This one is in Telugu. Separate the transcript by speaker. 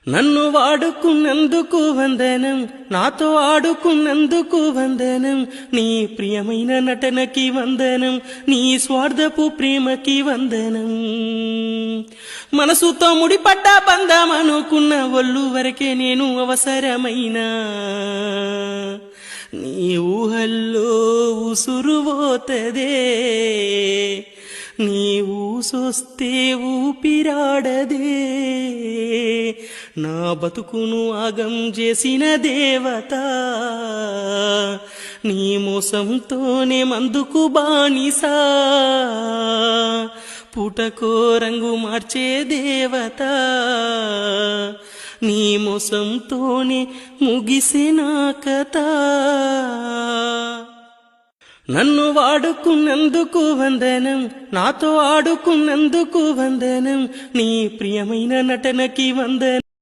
Speaker 1: నన్ను వాడుకున్నందుకు వందనం, నాతో ఆడుకున్నందుకు వందనం, నీ ప్రియమైన నటనకి వందనం, నీ స్వార్థపు ప్రేమకి వందనం. మనసుతో ముడిపడ్డ బంధం అనుకున్న ఒళ్ళు వరకే నేను అవసరమైనా, నీ ఊహల్లో ఉసురువోతదే, నీ ఊసొస్తే ఊపిరాడదే, నా బతుకును ఆగం చేసిన దేవత, నీ మోసంతోనే మందుకు బానిసా, పూటకో రంగు మార్చే దేవత, నీ మోసంతోనే ముగిసిన కథ. నన్ను వాడుకున్నందుకు వందనం, నాతో ఆడుకున్నందుకు వందనం, నీ ప్రియమైన నటనకి వందనం.